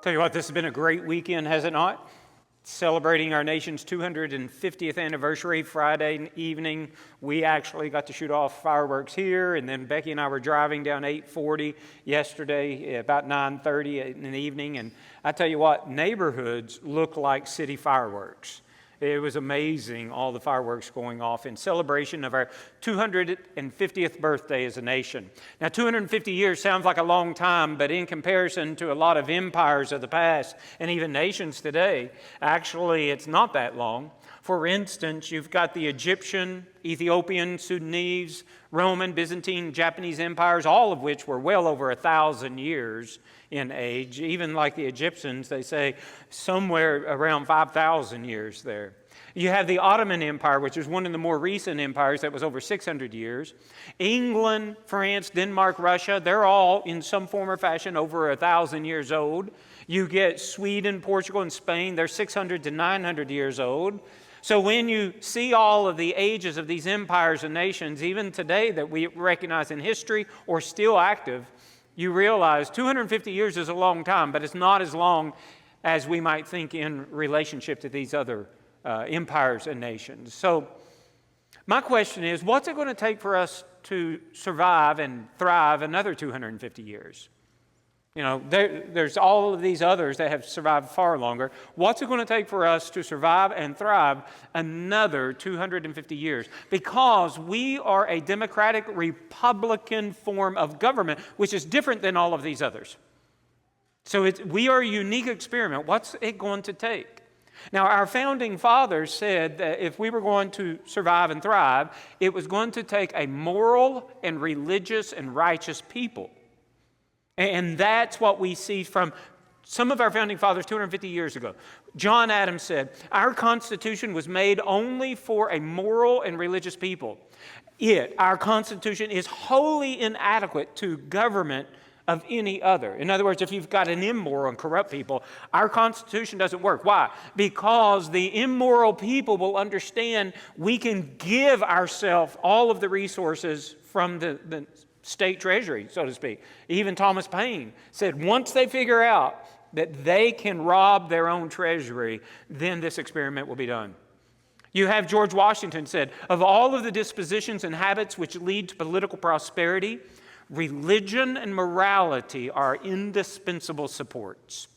Tell you what, this has been a great weekend, has it not? Celebrating our nation's 250th anniversary Friday evening. We actually got to shoot off fireworks here, and then Becky and I were driving down 840 yesterday about 9:30 in the evening, and I tell you what, neighborhoods look like city fireworks. It was amazing, all the fireworks going off in celebration of our 250th birthday as a nation. Now, 250 years sounds like a long time, but in comparison to a lot of empires of the past and even nations today, actually it's not that long. For instance, you've got the Egyptian, Ethiopian, Sudanese, Roman, Byzantine, Japanese empires, all of which were well over 1,000 years in age. Even like the Egyptians, they say somewhere around 5,000 years there. You have the Ottoman Empire, which is one of the more recent empires that was over 600 years. England, France, Denmark, Russia, they're all in some form or fashion over 1,000 years old. You get Sweden, Portugal, and Spain, they're 600 to 900 years old. So when you see all of the ages of these empires and nations, even today that we recognize in history or still active, you realize 250 years is a long time, but it's not as long as we might think in relationship to these other empires and nations. So my question is, what's it going to take for us to survive and thrive another 250 years? You know, there's all of these others that have survived far longer. What's it going to take for us to survive and thrive another 250 years? Because we are a democratic republican form of government, which is different than all of these others. So we are a unique experiment. What's it going to take? Now, our founding fathers said that if we were going to survive and thrive, it was going to take a moral and religious and righteous people. And that's what we see from some of our founding fathers 250 years ago. John Adams said, our Constitution was made only for a moral and religious people. Our Constitution, is wholly inadequate to government of any other. In other words, if you've got an immoral and corrupt people, our Constitution doesn't work. Why? Because the immoral people will understand we can give ourselves all of the resources from the state treasury, so to speak. Even Thomas Paine said once they figure out that they can rob their own treasury, then this experiment will be done. You have George Washington said, of all of the dispositions and habits which lead to political prosperity, religion and morality are indispensable supports.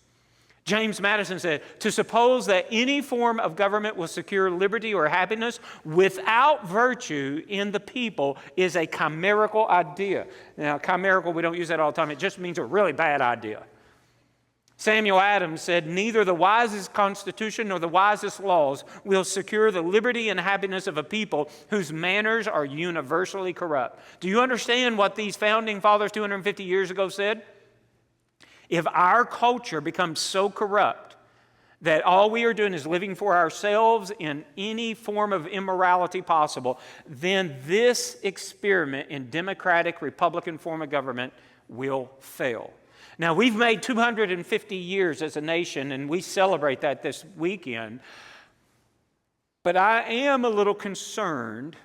James Madison said, to suppose that any form of government will secure liberty or happiness without virtue in the people is a chimerical idea. Now, chimerical, we don't use that all the time. It just means a really bad idea. Samuel Adams said, neither the wisest constitution nor the wisest laws will secure the liberty and happiness of a people whose manners are universally corrupt. Do you understand what these founding fathers 250 years ago said? If our culture becomes so corrupt that all we are doing is living for ourselves in any form of immorality possible, then this experiment in democratic republican form of government will fail. Now, we've made 250 years as a nation, and we celebrate that this weekend. But I am a little concerned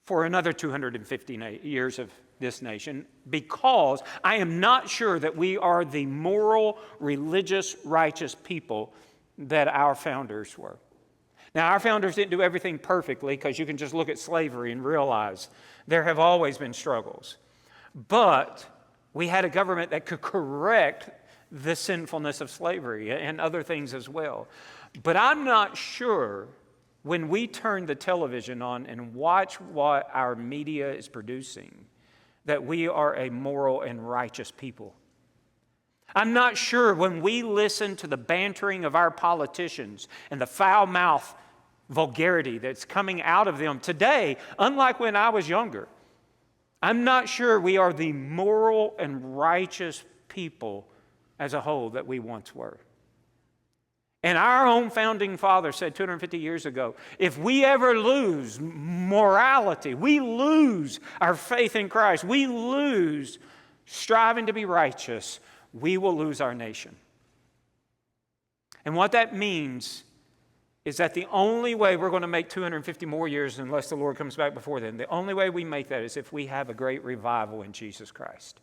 for another 250 years of this nation, because I am not sure that we are the moral, religious, righteous people that our founders were. Now, our founders didn't do everything perfectly, because you can just look at slavery and realize there have always been struggles. But we had a government that could correct the sinfulness of slavery and other things as well. But I'm not sure when we turn the television on and watch what our media is producing, that we are a moral and righteous people. I'm not sure when we listen to the bantering of our politicians and the foul-mouthed vulgarity that's coming out of them today, unlike when I was younger, I'm not sure we are the moral and righteous people as a whole that we once were. And our own founding father said 250 years ago, if we ever lose morality, we lose our faith in Christ, we lose striving to be righteous, we will lose our nation. And what that means is that the only way we're going to make 250 more years, unless the Lord comes back before then, the only way we make that is if we have a great revival in Jesus Christ.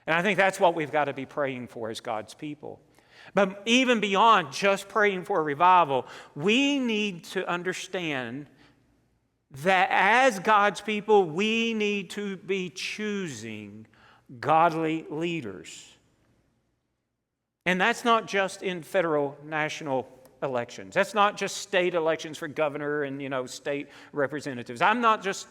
And I think that's what we've got to be praying for as God's people. But even beyond just praying for a revival, we need to understand that as God's people, we need to be choosing godly leaders. And that's not just in federal, national elections. That's not just state elections for governor and, state representatives. I'm not just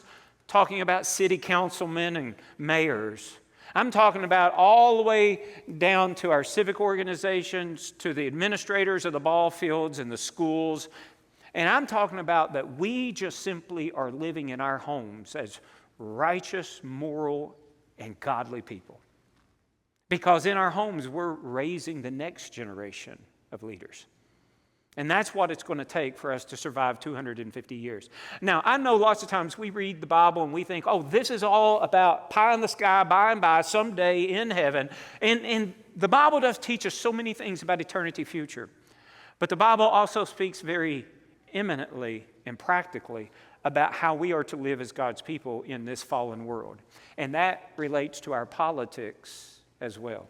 talking about city councilmen and mayors. I'm talking about all the way down to our civic organizations, to the administrators of the ball fields and the schools. And I'm talking about that we just simply are living in our homes as righteous, moral, and godly people. Because in our homes, we're raising the next generation of leaders. And that's what it's going to take for us to survive 250 years. Now, I know lots of times we read the Bible and we think, oh, this is all about pie in the sky, by and by, someday in heaven. And the Bible does teach us so many things about eternity future. But the Bible also speaks very eminently and practically about how we are to live as God's people in this fallen world. And that relates to our politics as well.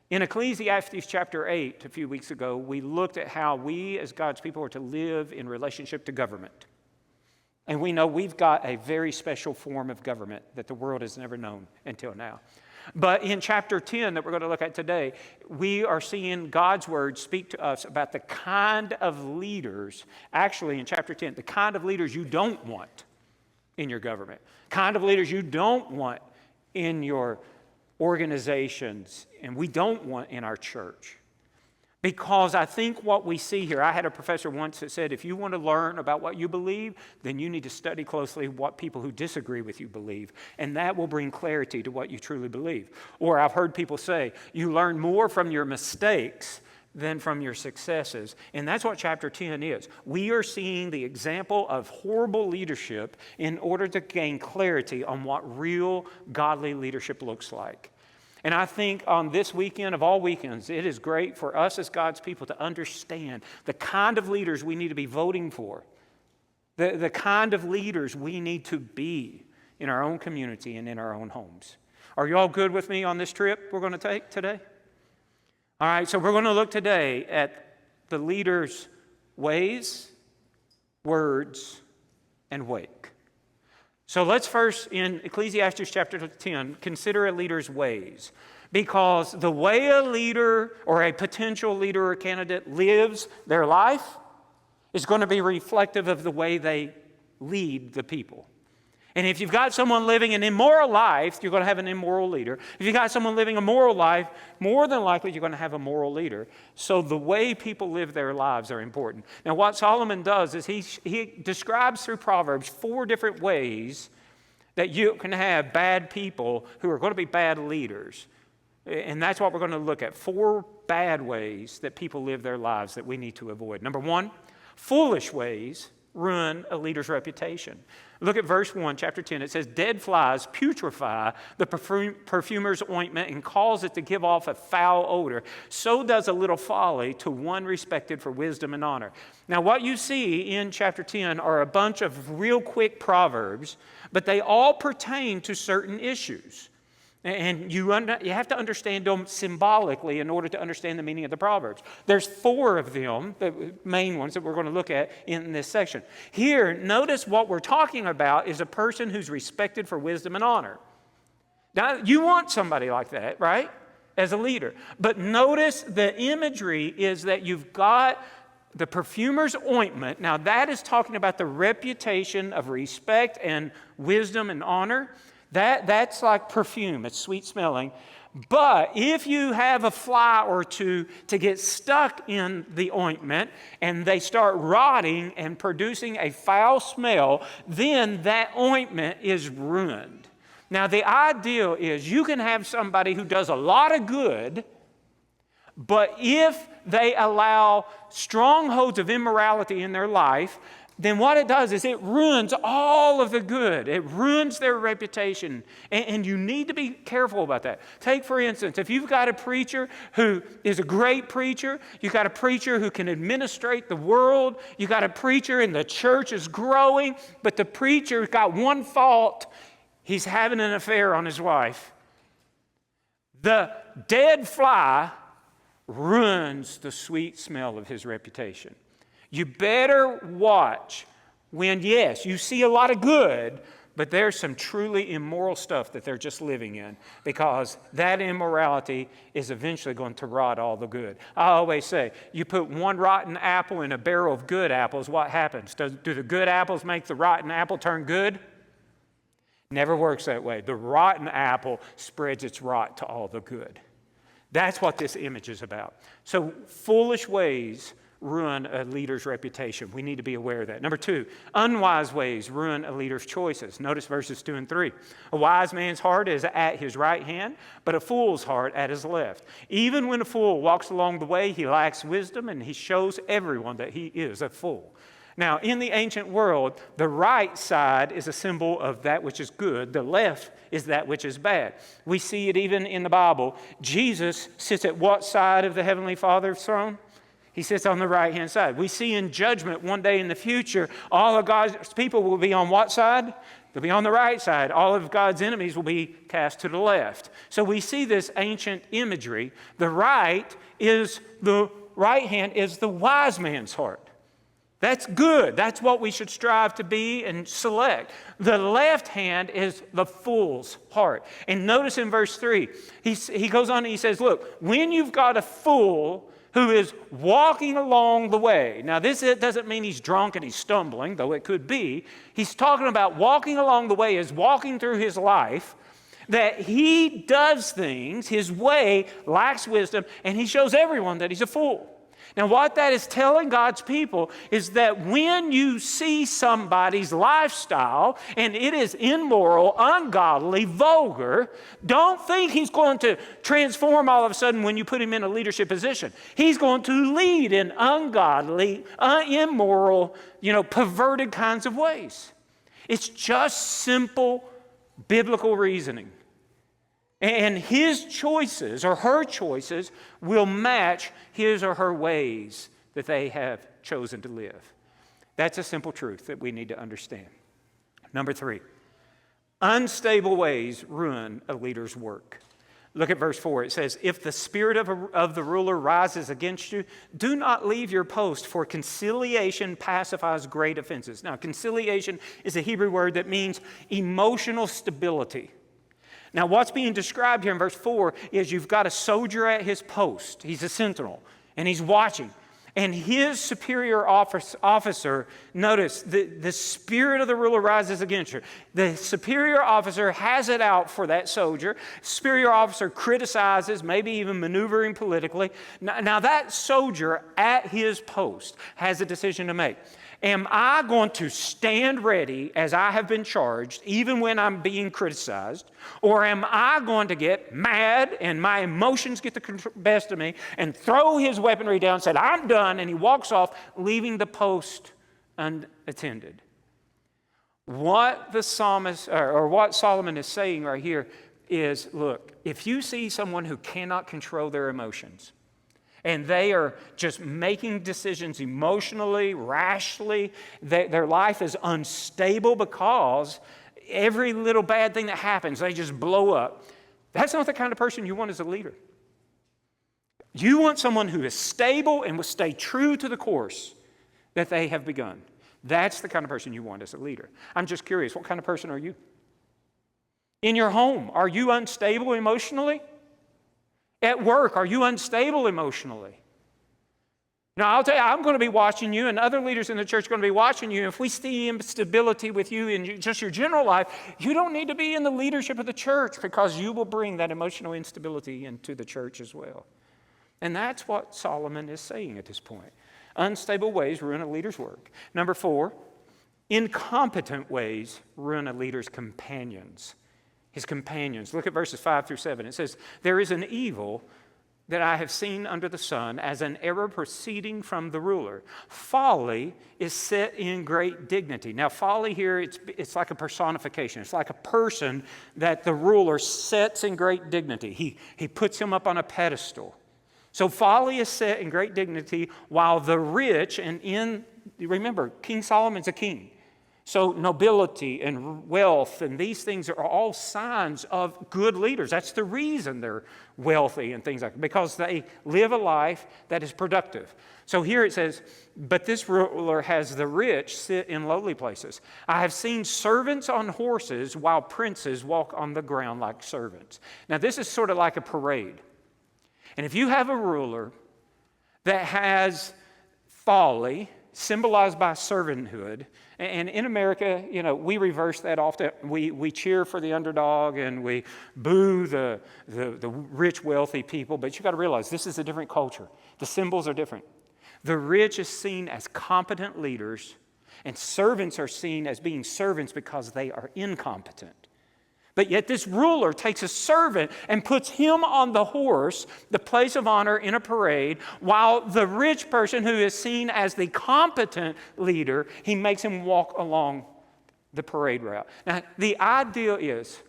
In Ecclesiastes chapter 8, a few weeks ago, we looked at how we as God's people are to live in relationship to government. And we know we've got a very special form of government that the world has never known until now. But in chapter 10 that we're going to look at today, we are seeing God's word speak to us about the kind of leaders, actually in chapter 10, the kind of leaders you don't want in your government, kind of leaders you don't want in your organizations, and we don't want in our church. Because I think what we see here, I had a professor once that said, if you want to learn about what you believe, then you need to study closely what people who disagree with you believe, and that will bring clarity to what you truly believe. Or I've heard people say, you learn more from your mistakes than from your successes. And that's what chapter 10 is. We are seeing the example of horrible leadership in order to gain clarity on what real godly leadership looks like. And I think on this weekend of all weekends, it is great for us as God's people to understand the kind of leaders we need to be voting for, the kind of leaders we need to be in our own community and in our own homes. Are you all good with me on this trip we're going to take today? All right, so we're going to look today at the leader's ways, words, and wake. So let's first, in Ecclesiastes chapter 10, consider a leader's ways. Because the way a leader or a potential leader or candidate lives their life is going to be reflective of the way they lead the people. And if you've got someone living an immoral life, you're going to have an immoral leader. If you've got someone living a moral life, more than likely you're going to have a moral leader. So the way people live their lives are important. Now what Solomon does is he describes through Proverbs 4 different ways that you can have bad people who are going to be bad leaders. And that's what we're going to look at. 4 bad ways that people live their lives that we need to avoid. Number 1, foolish ways ruin a leader's reputation. Look at verse 1, chapter 10. It says, dead flies putrefy the perfumer's ointment and cause it to give off a foul odor. So does a little folly to one respected for wisdom and honor. Now, what you see in chapter 10 are a bunch of real quick proverbs, but they all pertain to certain issues. And you have to understand them symbolically in order to understand the meaning of the Proverbs. There's 4 of them, the main ones that we're going to look at in this section. Here, notice what we're talking about is a person who's respected for wisdom and honor. Now, you want somebody like that, right, as a leader. But notice the imagery is that you've got the perfumer's ointment. Now, that is talking about the reputation of respect and wisdom and honor. That's like perfume. It's sweet smelling. But if you have a fly or two to get stuck in the ointment and they start rotting and producing a foul smell, then that ointment is ruined. Now, the ideal is you can have somebody who does a lot of good, but if they allow strongholds of immorality in their life, then what it does is it ruins all of the good. It ruins their reputation. And you need to be careful about that. Take, for instance, if you've got a preacher who is a great preacher, you've got a preacher who can administrate the world, you've got a preacher and the church is growing, but the preacher's got one fault: he's having an affair on his wife. The dead fly ruins the sweet smell of his reputation. You better watch when, yes, you see a lot of good, but there's some truly immoral stuff that they're just living in, because that immorality is eventually going to rot all the good. I always say, you put one rotten apple in a barrel of good apples, what happens? Do the good apples make the rotten apple turn good? Never works that way. The rotten apple spreads its rot to all the good. That's what this image is about. So foolish ways ruin a leader's reputation. We need to be aware of that. Number 2, unwise ways ruin a leader's choices. Notice verses 2 and 3. A wise man's heart is at his right hand, but a fool's heart at his left. Even when a fool walks along the way, he lacks wisdom, and he shows everyone that he is a fool. Now, in the ancient world, the right side is a symbol of that which is good. The left is that which is bad. We see it even in the Bible. Jesus sits at what side of the Heavenly Father's throne? He sits on the right-hand side. We see in judgment one day in the future, all of God's people will be on what side? They'll be on the right side. All of God's enemies will be cast to the left. So we see this ancient imagery. The right hand is the wise man's heart. That's good. That's what we should strive to be and select. The left hand is the fool's heart. And notice in verse 3, he goes on and he says, look, when you've got a fool who is walking along the way. Now, it doesn't mean he's drunk and he's stumbling, though it could be. He's talking about walking along the way, is walking through his life, that he does things, his way lacks wisdom, and he shows everyone that he's a fool. Now, what that is telling God's people is that when you see somebody's lifestyle and it is immoral, ungodly, vulgar, don't think he's going to transform all of a sudden when you put him in a leadership position. He's going to lead in ungodly, immoral, perverted kinds of ways. It's just simple biblical reasoning. And his choices or her choices will match his or her ways that they have chosen to live. That's a simple truth that we need to understand. Number 3, unstable ways ruin a leader's work. Look at verse 4. It says, if the spirit of the ruler rises against you, do not leave your post, for conciliation pacifies great offenses. Now, conciliation is a Hebrew word that means emotional stability. Now, what's being described here in verse 4 is you've got a soldier at his post. He's a sentinel, and he's watching. And his superior officer, notice, the spirit of the ruler rises against you. The superior officer has it out for that soldier. Superior officer criticizes, maybe even maneuvering politically. Now that soldier at his post has a decision to make. Am I going to stand ready as I have been charged, even when I'm being criticized? Or am I going to get mad and my emotions get the best of me and throw his weaponry down and say, I'm done, and he walks off, leaving the post unattended? What the psalmist, or what Solomon is saying right here is, look, if you see someone who cannot control their emotions, and they are just making decisions emotionally, rashly, their life is unstable because every little bad thing that happens, they just blow up. That's not the kind of person you want as a leader. You want someone who is stable and will stay true to the course that they have begun. That's the kind of person you want as a leader. I'm just curious, what kind of person are you? In your home, are you unstable emotionally? At work, are you unstable emotionally? Now, I'll tell you, I'm going to be watching you, and other leaders in the church are going to be watching you. If we see instability with you in just your general life, you don't need to be in the leadership of the church, because you will bring that emotional instability into the church as well. And that's what Solomon is saying at this point. Unstable ways ruin a leader's work. Number 4, incompetent ways ruin a leader's companions. His companions. Look at verses 5 through 7. It says, there is an evil that I have seen under the sun, as an error proceeding from the ruler. Folly is set in great dignity. Now, folly here, it's like a personification. It's like a person that the ruler sets in great dignity. He puts him up on a pedestal. So folly is set in great dignity, while the rich, remember, King Solomon's a king. So nobility and wealth and these things are all signs of good leaders. That's the reason they're wealthy and things like that, because they live a life that is productive. So here it says, but this ruler has the rich sit in lowly places. I have seen servants on horses while princes walk on the ground like servants. Now this is sort of like a parade. And if you have a ruler that has folly, symbolized by servanthood, and in America, we reverse that often. We cheer for the underdog and we boo the rich, wealthy people. But you've got to realize this is a different culture. The symbols are different. The rich is seen as competent leaders, and servants are seen as being servants because they are incompetent. But yet this ruler takes a servant and puts him on the horse, the place of honor in a parade, while the rich person who is seen as the competent leader, he makes him walk along the parade route. Now, the idea is,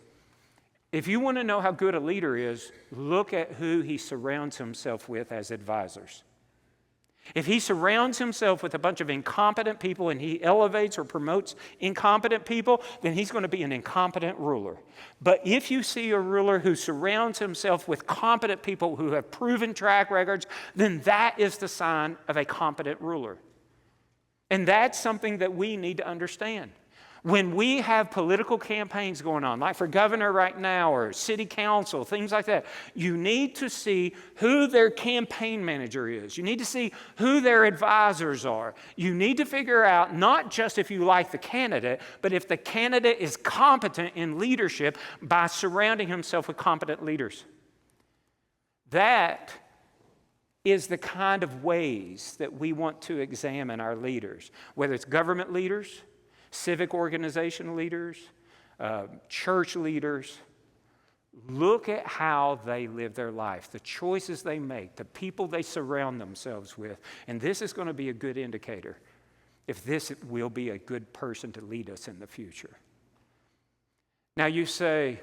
if you want to know how good a leader is, look at who he surrounds himself with as advisors. If he surrounds himself with a bunch of incompetent people and he elevates or promotes incompetent people, then he's going to be an incompetent ruler. But if you see a ruler who surrounds himself with competent people who have proven track records, then that is the sign of a competent ruler. And that's something that we need to understand. When we have political campaigns going on, like for governor right now or city council, things like that, you need to see who their campaign manager is. You need to see who their advisors are. You need to figure out not just if you like the candidate, but if the candidate is competent in leadership by surrounding himself with competent leaders. That is the kind of ways that we want to examine our leaders, whether it's government leaders, civic organization leaders, church leaders. Look at how they live their life, the choices they make, the people they surround themselves with. And this is going to be a good indicator if this will be a good person to lead us in the future. Now you say,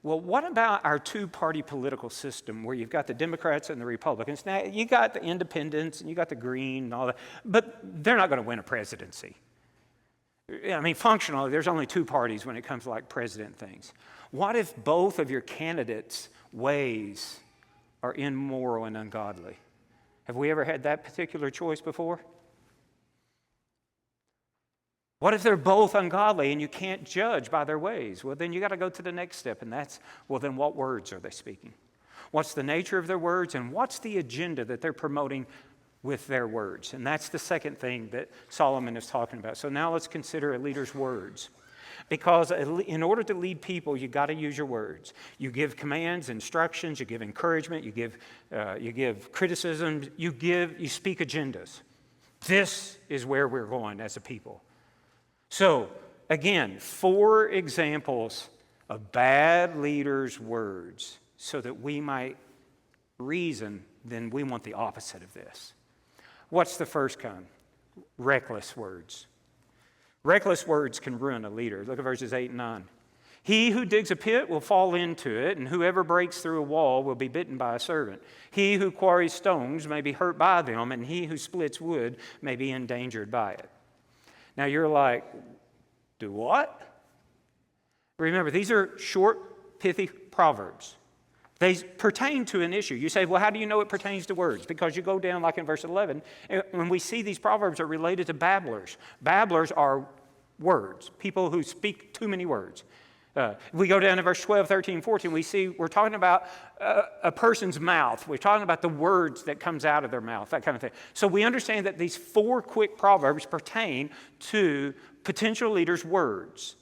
well, what about our two-party political system where you've got the Democrats and the Republicans? Now, you got the independents and you got the Green and all that, but they're not going to win a presidency. I mean, functionally, there's only two parties when it comes to like president things. What if both of your candidates' ways are immoral and ungodly? Have we ever had that particular choice before? What if they're both ungodly and you can't judge by their ways? Well, then you got to go to the next step, and that's, well, then what words are they speaking? What's the nature of their words, and what's the agenda that they're promoting with their words? And that's the second thing that Solomon is talking about. So now let's consider a leader's words. Because in order to lead people, you got to use your words. You give commands, instructions, you give encouragement, you give criticism, you speak agendas. This is where we're going as a people. So, again, 4 examples of bad leaders' words so that we might reason, then we want the opposite of this. What's the first kind? Reckless words. Reckless words can ruin a leader. Look at verses 8 and 9. He who digs a pit will fall into it, and whoever breaks through a wall will be bitten by a serpent. He who quarries stones may be hurt by them, and he who splits wood may be endangered by it. Now you're like, do what? Remember, these are short, pithy proverbs. They pertain to an issue. You say, well, how do you know it pertains to words? Because you go down like in verse 11, and we see these proverbs are related to babblers. Babblers are words, people who speak too many words. We go down to verse 12, 13, 14, we see we're talking about a person's mouth. We're talking about the words that comes out of their mouth, that kind of thing. So we understand that these 4 quick proverbs pertain to potential leaders' words.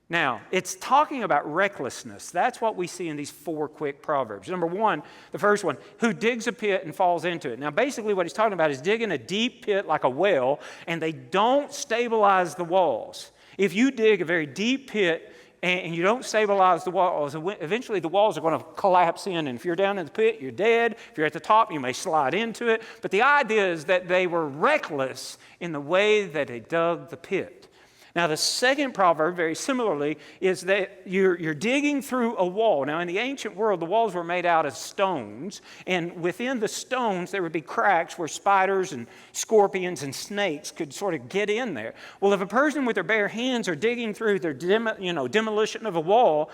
Now, it's talking about recklessness. That's what we see in these 4 quick proverbs. Number 1, the first one, who digs a pit and falls into it. Now, basically what he's talking about is digging a deep pit like a well, and they don't stabilize the walls. If you dig a very deep pit and you don't stabilize the walls, eventually the walls are going to collapse in. And if you're down in the pit, you're dead. If you're at the top, you may slide into it. But the idea is that they were reckless in the way that they dug the pit. Now, the second proverb, very similarly, is that you're digging through a wall. Now, in the ancient world, the walls were made out of stones, and within the stones, there would be cracks where spiders and scorpions and snakes could sort of get in there. Well, if a person with their bare hands are digging through their demolition of a wall,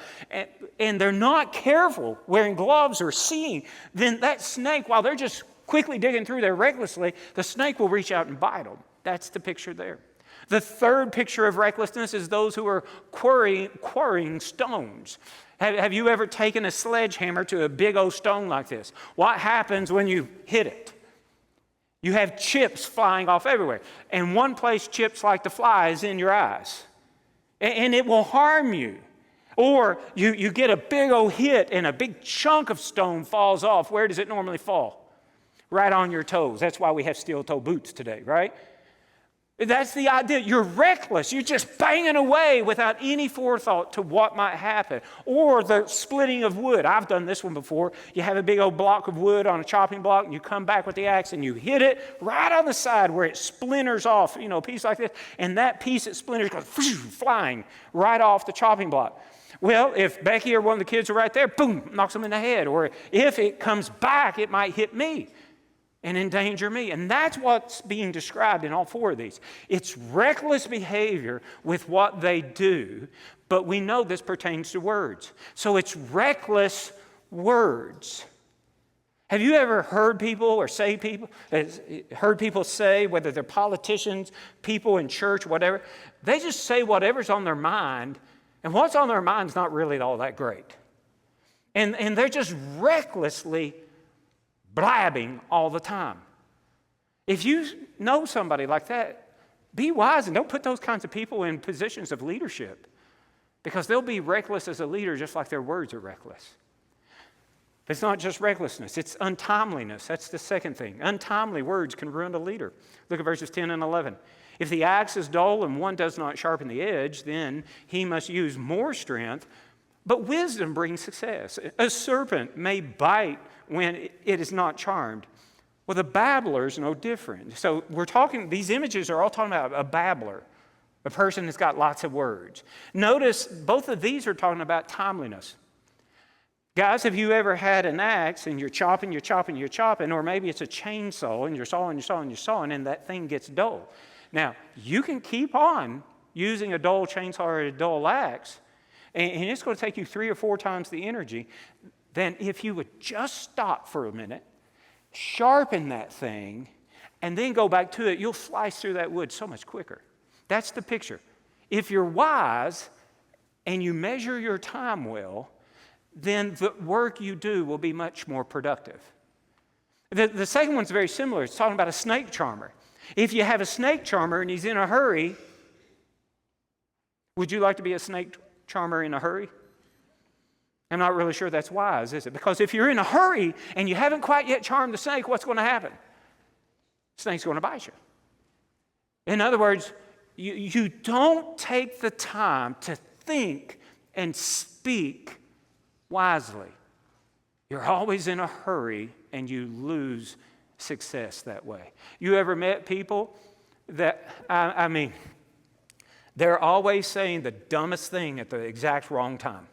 and they're not careful, wearing gloves or seeing, then that snake, while they're just quickly digging through there recklessly, the snake will reach out and bite them. That's the picture there. The third picture of recklessness is those who are quarrying stones. Have you ever taken a sledgehammer to a big old stone like this? What happens when you hit it? You have chips flying off everywhere. And one place chips like to fly is in your eyes. And it will harm you. Or you get a big old hit and a big chunk of stone falls off. Where does it normally fall? Right on your toes. That's why we have steel-toe boots today, right? That's the idea. You're reckless. You're just banging away without any forethought to what might happen. Or the splitting of wood. I've done this one before. You have a big old block of wood on a chopping block, and you come back with the axe, and you hit it right on the side where it splinters off, a piece like this, and that piece that splinters goes flying right off the chopping block. Well, if Becky or one of the kids are right there, boom, knocks them in the head. Or if it comes back, it might hit me and endanger me. And that's what's being described in all four of these. It's reckless behavior with what they do, but we know this pertains to words. So it's reckless words. Have you ever heard people say, whether they're politicians, people in church, whatever, they just say whatever's on their mind, and what's on their mind is not really all that great. And they're just recklessly blabbing all the time. If you know somebody like that, be wise and don't put those kinds of people in positions of leadership, because they'll be reckless as a leader just like their words are reckless. It's not just recklessness, it's untimeliness. That's the second thing. Untimely words can ruin a leader. Look at verses 10 and 11. If the axe is dull and one does not sharpen the edge, then he must use more strength, but wisdom brings success. A serpent may bite when it is not charmed. Well, the babbler is no different. So these images are all talking about a babbler, a person that's got lots of words. Notice both of these are talking about timeliness. Guys, have you ever had an axe and you're chopping, or maybe it's a chainsaw and you're sawing, and that thing gets dull. Now, you can keep on using a dull chainsaw or a dull axe, and it's going to take you 3 or 4 times the energy than if you would just stop for a minute, sharpen that thing, and then go back to it. You'll slice through that wood so much quicker. That's the picture. If you're wise and you measure your time well, then the work you do will be much more productive. The second one's very similar. It's talking about a snake charmer. If you have a snake charmer and he's in a hurry, would you like to be a snake charmer in a hurry? I'm not really sure that's wise, is it? Because if you're in a hurry and you haven't quite yet charmed the snake, what's going to happen? The snake's going to bite you. In other words, you don't take the time to think and speak wisely. You're always in a hurry and you lose success that way. You ever met people that, they're always saying the dumbest thing at the exact wrong time?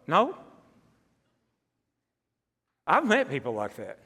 No? I've met people like that.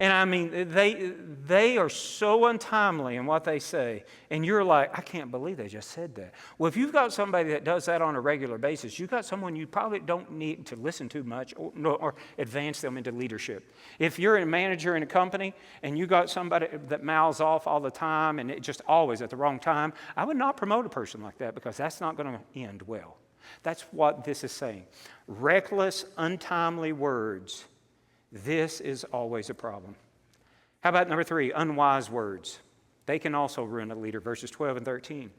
And they are so untimely in what they say, and you're like, I can't believe they just said that. Well, if you've got somebody that does that on a regular basis, you've got someone you probably don't need to listen to much or advance them into leadership. If you're a manager in a company and you got somebody that mouths off all the time and it just always at the wrong time, I would not promote a person like that, because that's not going to end well. That's what this is saying. Reckless, untimely words. This is always a problem. How about number 3, unwise words? They can also ruin a leader, verses 12 and 13.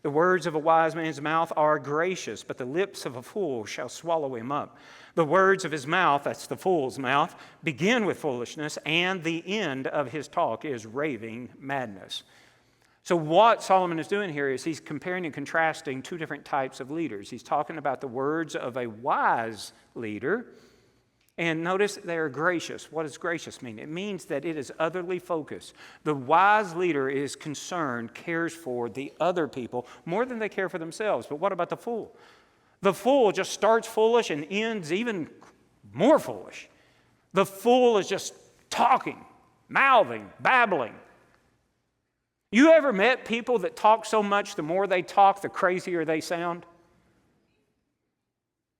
The words of a wise man's mouth are gracious, but the lips of a fool shall swallow him up. The words of his mouth, that's the fool's mouth, begin with foolishness, and the end of his talk is raving madness. So what Solomon is doing here is he's comparing and contrasting 2 different types of leaders. He's talking about the words of a wise leader, And notice they are gracious. What does gracious mean? It means that it is otherly focused. The wise leader is concerned, cares for the other people more than they care for themselves. But what about the fool? The fool just starts foolish and ends even more foolish. The fool is just talking, mouthing, babbling. You ever met people that talk so much, the more they talk, the crazier they sound?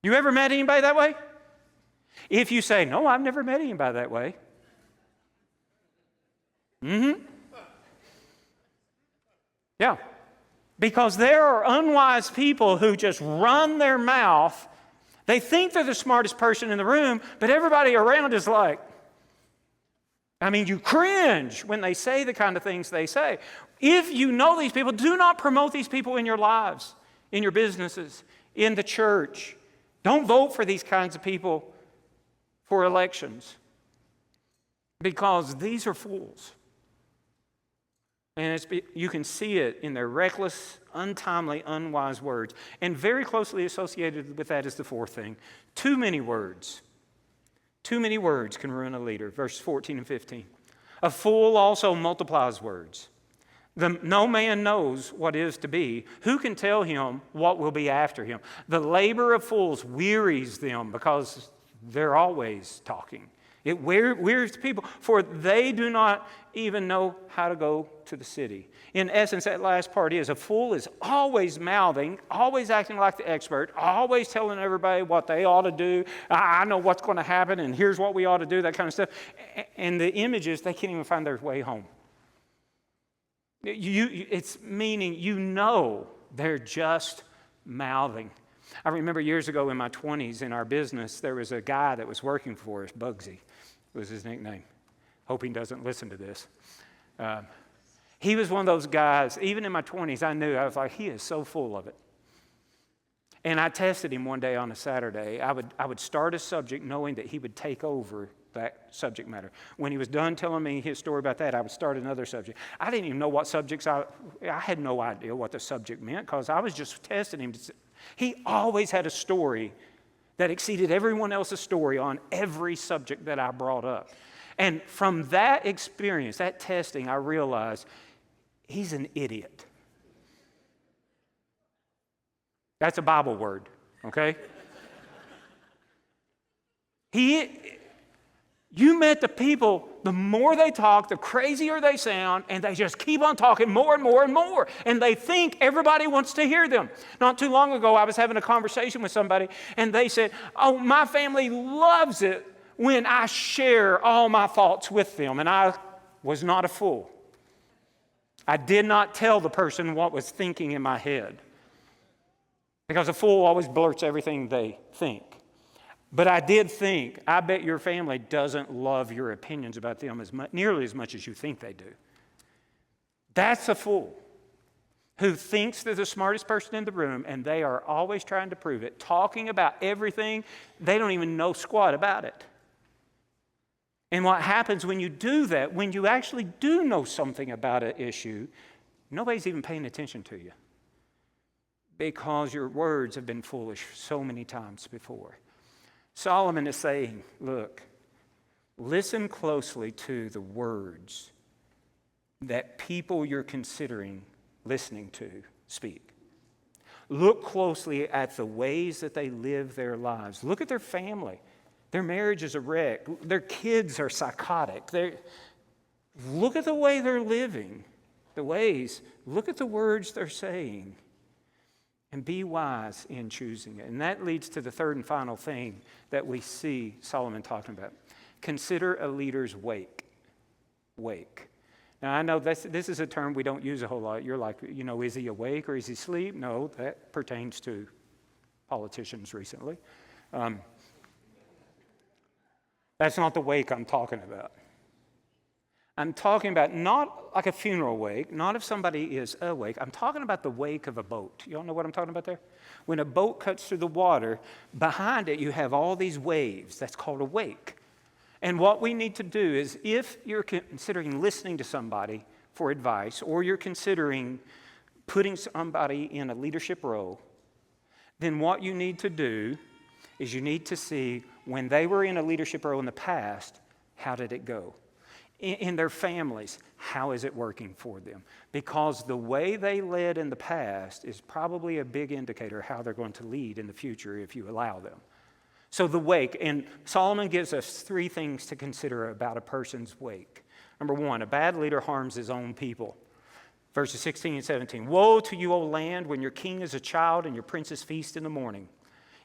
You ever met anybody that way? If you say, no, I've never met anybody that way. Yeah. Because there are unwise people who just run their mouth. They think they're the smartest person in the room, but everybody around is like, you cringe when they say the kind of things they say. If you know these people, do not promote these people in your lives, in your businesses, in the church. Don't vote for these kinds of people for elections, because these are fools. And you can see it in their reckless, untimely, unwise words. And very closely associated with that is the fourth thing. Too many words. Too many words can ruin a leader. Verses 14 and 15. A fool also multiplies words. No man knows what is to be. Who can tell him what will be after him? The labor of fools wearies them because they're always talking. It wearies people, for they do not even know how to go to the city. In essence, that last part is a fool is always mouthing, always acting like the expert, always telling everybody what they ought to do. I know what's going to happen, and here's what we ought to do, that kind of stuff. And the image is they can't even find their way home. It's meaning they're just mouthing. I remember years ago in my 20s in our business, there was a guy that was working for us, Bugsy was his nickname. Hope he doesn't listen to this. He was one of those guys, even in my 20s, I was like, he is so full of it. And I tested him one day on a Saturday. I would start a subject knowing that he would take over that subject matter. When he was done telling me his story about that, I would start another subject. I didn't even know what subjects, I had no idea what the subject meant because I was just testing him. He always had a story that exceeded everyone else's story on every subject that I brought up. And from that experience, that testing, I realized he's an idiot. That's a Bible word, okay? You met the people, the more they talk, the crazier they sound, and they just keep on talking more and more and more. And they think everybody wants to hear them. Not too long ago, I was having a conversation with somebody, and they said, oh, my family loves it when I share all my thoughts with them. And I was not a fool. I did not tell the person what was thinking in my head. Because a fool always blurts everything they think. But I did think, I bet your family doesn't love your opinions about them nearly as much as you think they do. That's a fool who thinks they're the smartest person in the room, and they are always trying to prove it, talking about everything. They don't even know squat about it. And what happens when you do that, when you actually do know something about an issue, nobody's even paying attention to you because your words have been foolish so many times before. Solomon is saying, look, listen closely to the words that people you're considering listening to speak. Look closely at the ways that they live their lives. Look at their family. Their marriage is a wreck. Their kids are psychotic. Look at the way they're living, look at the words they're saying. And be wise in choosing it. And that leads to the third and final thing that we see Solomon talking about. Consider a leader's wake. Wake. Now, I know this is a term we don't use a whole lot. You're like, is he awake or is he asleep? No, that pertains to politicians recently. That's not the wake I'm talking about. I'm talking about not like a funeral wake, not if somebody is awake. I'm talking about the wake of a boat. You all know what I'm talking about there? When a boat cuts through the water, behind it you have all these waves. That's called a wake. And what we need to do is, if you're considering listening to somebody for advice, or you're considering putting somebody in a leadership role, then what you need to do is you need to see when they were in a leadership role in the past, how did it go? In their families, how is it working for them? Because the way they led in the past is probably a big indicator of how they're going to lead in the future if you allow them. So the wake, and Solomon gives us 3 things to consider about a person's wake. Number 1, a bad leader harms his own people. Verses 16 and 17. Woe to you, O land, when your king is a child and your princes feast in the morning.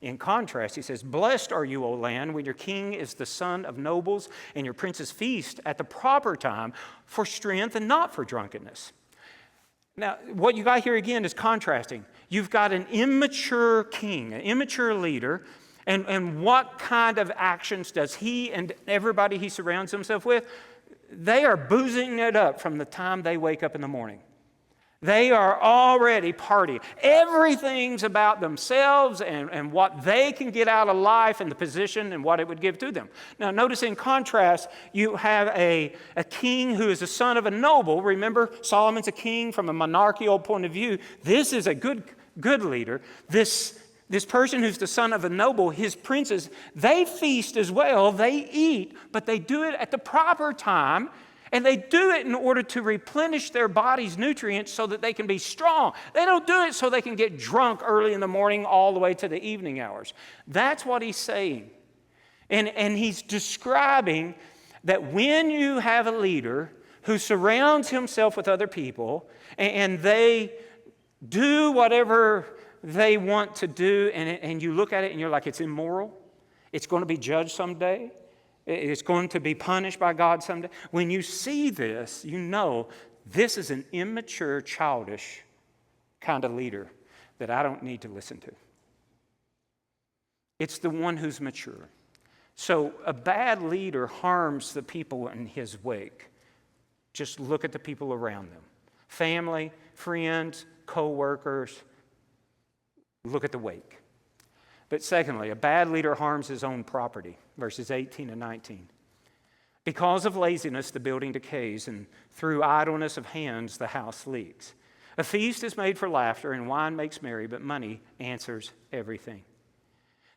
In contrast, he says, blessed are you, O land, when your king is the son of nobles and your princes feast at the proper time for strength and not for drunkenness. Now, what you got here again is contrasting. You've got an immature king, an immature leader, and what kind of actions does he and everybody he surrounds himself with? They are boozing it up from the time they wake up in the morning. They are already partying. Everything's about themselves and what they can get out of life and the position and what it would give to them. Now, notice in contrast, you have a king who is the son of a noble. Remember, Solomon's a king from a monarchical point of view. This is a good leader. This person who's the son of a noble, his princes, they feast as well. They eat, but they do it at the proper time. And they do it in order to replenish their body's nutrients so that they can be strong. They don't do it so they can get drunk early in the morning all the way to the evening hours. That's what he's saying. And he's describing that when you have a leader who surrounds himself with other people and they do whatever they want to do, and you look at it and you're like, it's immoral, it's going to be judged someday, it's going to be punished by God someday. When you see this, you know this is an immature, childish kind of leader that I don't need to listen to. It's the one who's mature. So a bad leader harms the people in his wake. Just look at the people around them. Family, friends, co-workers. Look at the wake. But secondly, a bad leader harms his own property, verses 18 and 19. Because of laziness, the building decays, and through idleness of hands, the house leaks. A feast is made for laughter, and wine makes merry, but money answers everything.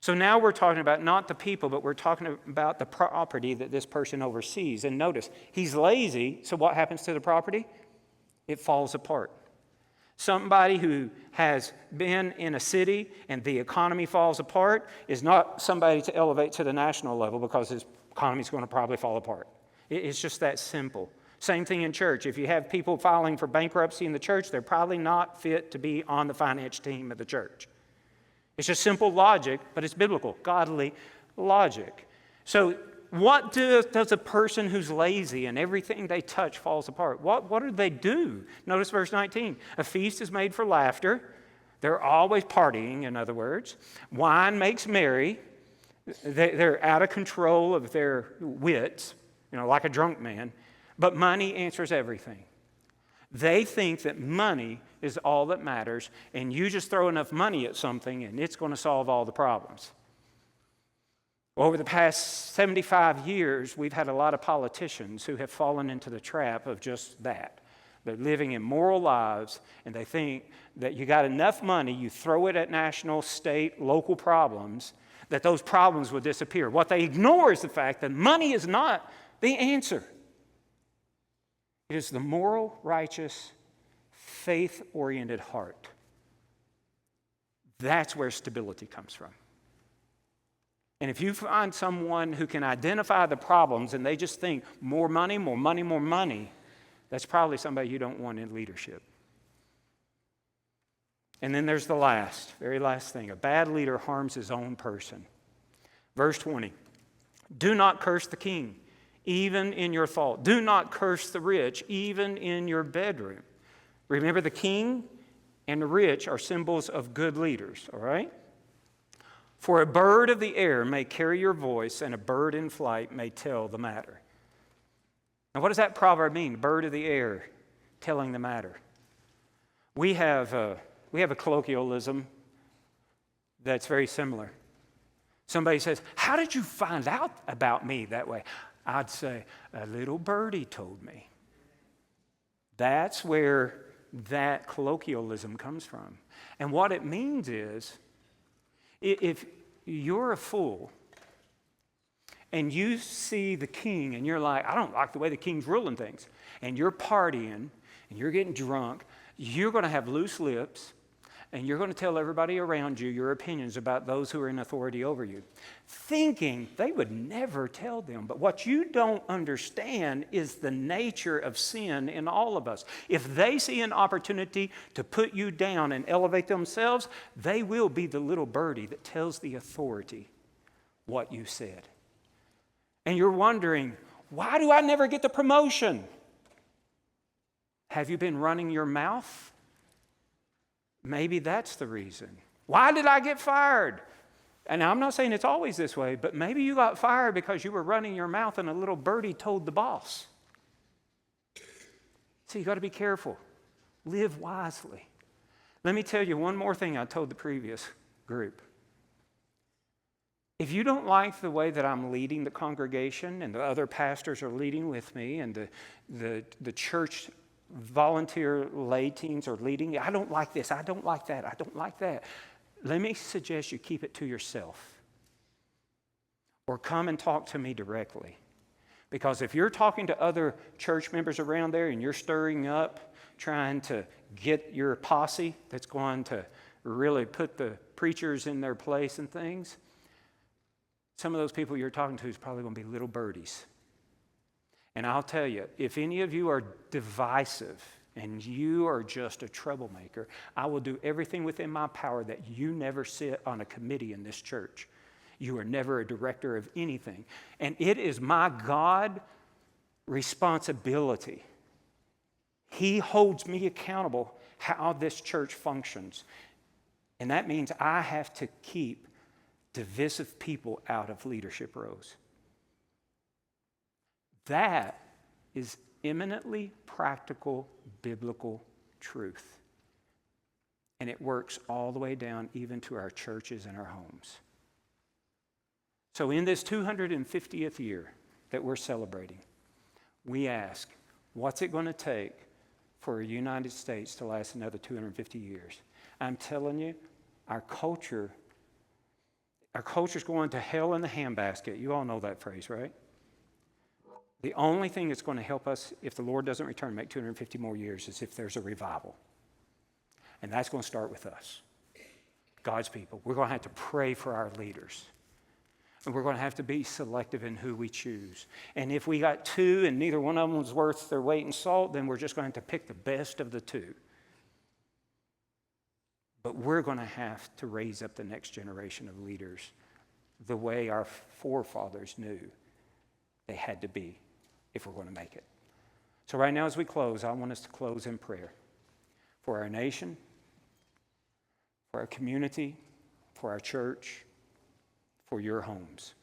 So now we're talking about not the people, but we're talking about the property that this person oversees. And notice, he's lazy, so what happens to the property? It falls apart. Somebody who has been in a city and the economy falls apart is not somebody to elevate to the national level because his economy is going to probably fall apart. It's just that simple. Same thing in church. If you have people filing for bankruptcy in the church, they're probably not fit to be on the finance team of the church. It's just simple logic, but it's biblical, godly logic. So what does a person who's lazy and everything they touch falls apart? What do they do? Notice verse 19. A feast is made for laughter. They're always partying, in other words. Wine makes merry. They're out of control of their wits, like a drunk man. But money answers everything. They think that money is all that matters, and you just throw enough money at something and it's going to solve all the problems. Over the past 75 years, we've had a lot of politicians who have fallen into the trap of just that. They're living immoral lives, and they think that you got enough money, you throw it at national, state, local problems, that those problems will disappear. What they ignore is the fact that money is not the answer. It is the moral, righteous, faith-oriented heart. That's where stability comes from. And if you find someone who can identify the problems and they just think more money, more money, more money, that's probably somebody you don't want in leadership. And then there's the very last thing. A bad leader harms his own person. Verse 20. Do not curse the king, even in your thought. Do not curse the rich, even in your bedroom. Remember, the king and the rich are symbols of good leaders, all right? For a bird of the air may carry your voice, and a bird in flight may tell the matter. Now, what does that proverb mean? Bird of the air, telling the matter. We have a colloquialism that's very similar. Somebody says, "How did you find out about me that way?" I'd say, "A little birdie told me." That's where that colloquialism comes from. And what it means is, if you're a fool and you see the king and you're like, I don't like the way the king's ruling things, and you're partying and you're getting drunk, you're going to have loose lips and you're going to tell everybody around you your opinions about those who are in authority over you, thinking they would never tell them. But what you don't understand is the nature of sin in all of us. If they see an opportunity to put you down and elevate themselves, they will be the little birdie that tells the authority what you said. And you're wondering, why do I never get the promotion? Have you been running your mouth? Maybe that's the reason. Why did I get fired? And I'm not saying it's always this way, but maybe you got fired because you were running your mouth and a little birdie told the boss. So you got to be careful. Live wisely. Let me tell you one more thing I told the previous group. If you don't like the way that I'm leading the congregation and the other pastors are leading with me and the church volunteer lay teams are leading, I don't like this, I don't like that, I don't like that. Let me suggest you keep it to yourself. Or come and talk to me directly. Because if you're talking to other church members around there and you're stirring up, trying to get your posse that's going to really put the preachers in their place and things, some of those people you're talking to is probably going to be little birdies. And I'll tell you, if any of you are divisive and you are just a troublemaker, I will do everything within my power that you never sit on a committee in this church. You are never a director of anything. And it is my God responsibility. He holds me accountable how this church functions. And that means I have to keep divisive people out of leadership roles. That is eminently practical biblical truth. And it works all the way down even to our churches and our homes. So in this 250th year that we're celebrating, we ask, what's it going to take for the United States to last another 250 years? I'm telling you, our culture's going to hell in the handbasket. You all know that phrase, right? The only thing that's going to help us, if the Lord doesn't return, make 250 more years, is if there's a revival. And that's going to start with us, God's people. We're going to have to pray for our leaders. And we're going to have to be selective in who we choose. And if we got two and neither one of them was worth their weight in salt, then we're just going to have to pick the best of the two. But we're going to have to raise up the next generation of leaders the way our forefathers knew they had to be if we're going to make it. So right now as we close, I want us to close in prayer for our nation, for our community, for our church, for your homes.